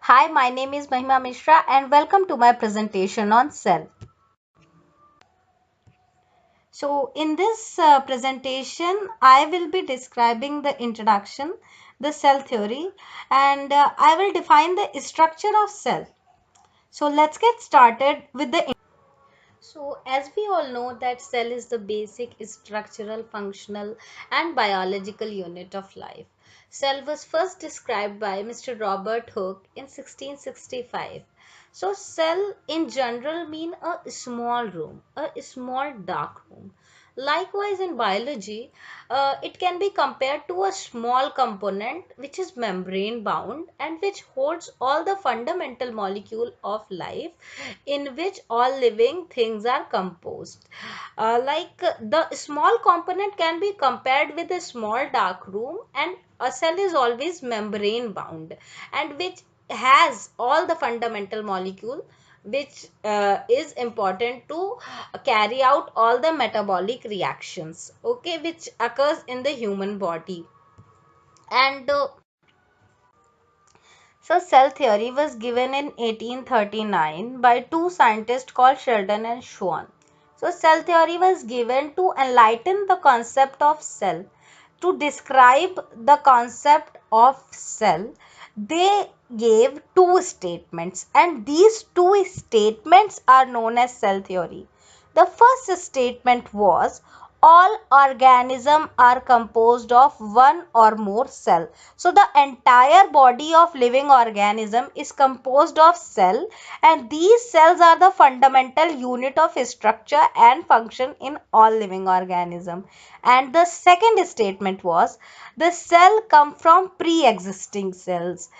Hi, my name is Mahima Mishra and welcome to my presentation on cell. So, in this presentation, I will be describing the introduction, the cell theory, and I will define the structure of cell. So, let's get started with the So, as we all know that cell is the basic structural, functional and biological unit of life. Cell was first described by Mr. Robert Hooke in 1665. So, cell in general mean a small room, a small dark room. Likewise, in biology, it can be compared to a small component which is membrane bound and which holds all the fundamental molecule of life in which all living things are composed. The small component can be compared with a small dark room, and a cell is always membrane bound and which has all the fundamental molecule which is important to carry out all the metabolic reactions, okay, which occurs in the human body. And so cell theory was given in 1839 by two scientists called Sheldon and Schwann. So cell theory was given to enlighten the concept of cell. To describe the concept of cell, they gave two statements, and these two statements are known as cell theory. The first statement was all organisms are composed of one or more cell. So the entire body of living organism is composed of cell, and these cells are the fundamental unit of structure and function in all living organism. And the second statement was the cell come from pre-existing cells,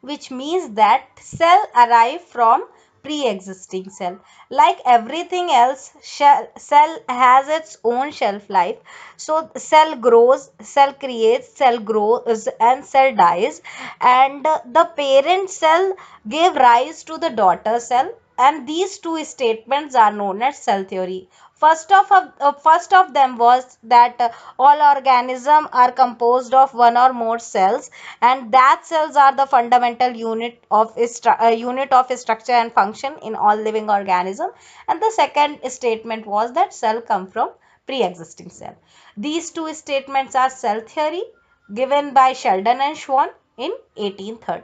which means that cell arrive from pre-existing cell. Like everything else, cell has its own shelf life. So cell grows, cell creates, cell grows and cell dies, and the parent cell gave rise to the daughter cell, and these two statements are known as cell theory. First of them was that all organisms are composed of one or more cells, and that cells are the fundamental unit of structure and function in all living organism. And the second statement was that cell come from pre-existing cell. These two statements are cell theory given by Sheldon and Schwann in 1830.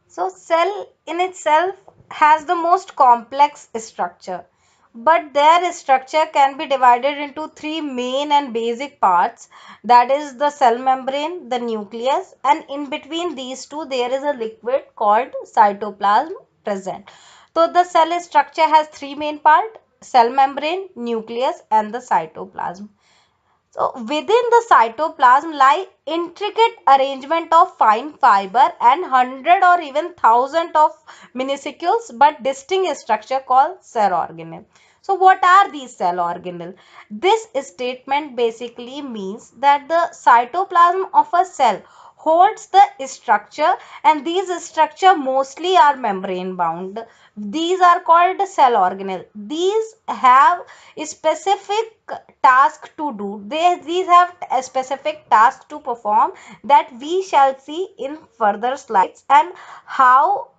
So cell in itself has the most complex structure, but their structure can be divided into three main and basic parts, that is the cell membrane, the nucleus, and in between these two there is a liquid called cytoplasm present. So the cell structure has three main parts: cell membrane, nucleus and the cytoplasm. So within the cytoplasm lie intricate arrangement of fine fiber and hundred or even thousand of minuscule but distinct structure called cell organelle. So what are these cell organelle? This statement basically means that the cytoplasm of a cell holds the structure, and these structure mostly are membrane bound. These are called cell organelle. These have a specific task to do. These have a specific task to perform that we shall see in further slides, and how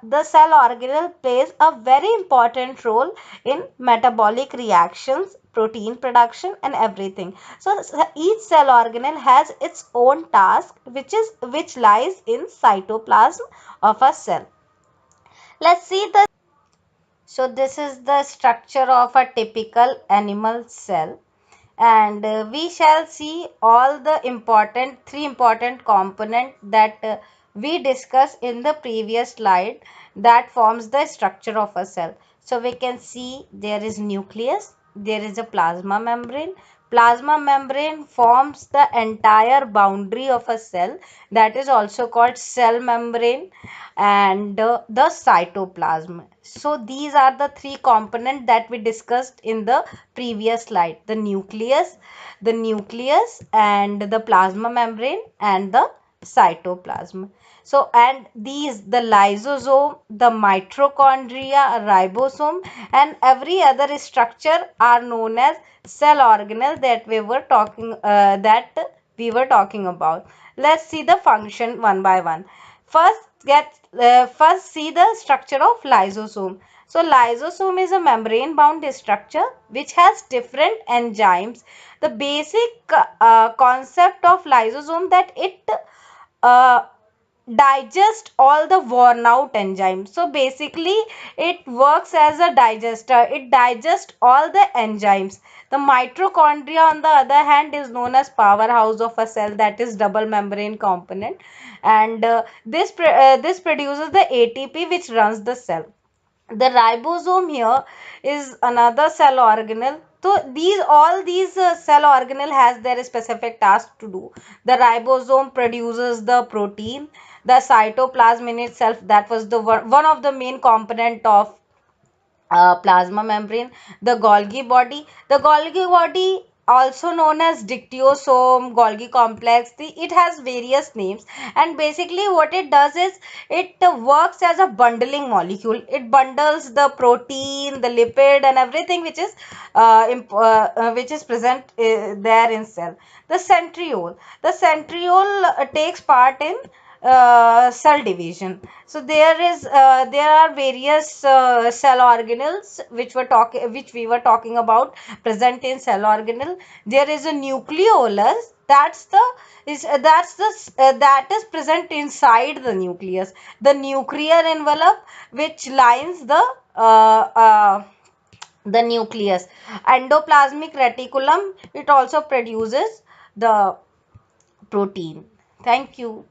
the cell organelle plays a very important role in metabolic reactions, protein production and everything. So each cell organelle has its own task which lies in cytoplasm of a cell. Let's see the So this is the structure of a typical animal cell, and we shall see all the three important components that we discussed in the previous slide that forms the structure of a cell. So we can see there is nucleus, there is a plasma membrane. Plasma membrane forms the entire boundary of a cell, that is also called cell membrane, and the cytoplasm. So these are the three components that we discussed in the previous slide: the nucleus and the plasma membrane and the cytoplasm. So, and these, the lysosome, the mitochondria, ribosome and every other structure are known as cell organelle that we were talking about. Let's see the function one by one. First see the structure of lysosome. So lysosome is a membrane bound structure which has different enzymes. The basic concept of lysosome that it uh, digest all the worn out enzymes. So basically it works as a digester. It digests all the enzymes. The mitochondria on the other hand is known as powerhouse of a cell, that is double membrane component, and this produces the ATP which runs the cell. The ribosome here is another cell organelle. So these cell organelle has their specific task to do. The ribosome produces the protein. The cytoplasm in itself, that was the one of the main component of plasma membrane. The Golgi body, also known as dictyosome, Golgi complex, it has various names, and basically what it does is it works as a bundling molecule. It bundles the protein, the lipid, and everything which is present there in cell. The centriole takes part in cell division. So there are various cell organelles which we were talking about present in cell organelle. There is a nucleolus, that is present inside the nucleus. The nuclear envelope which lines the nucleus. Endoplasmic reticulum, it also produces the protein. Thank you.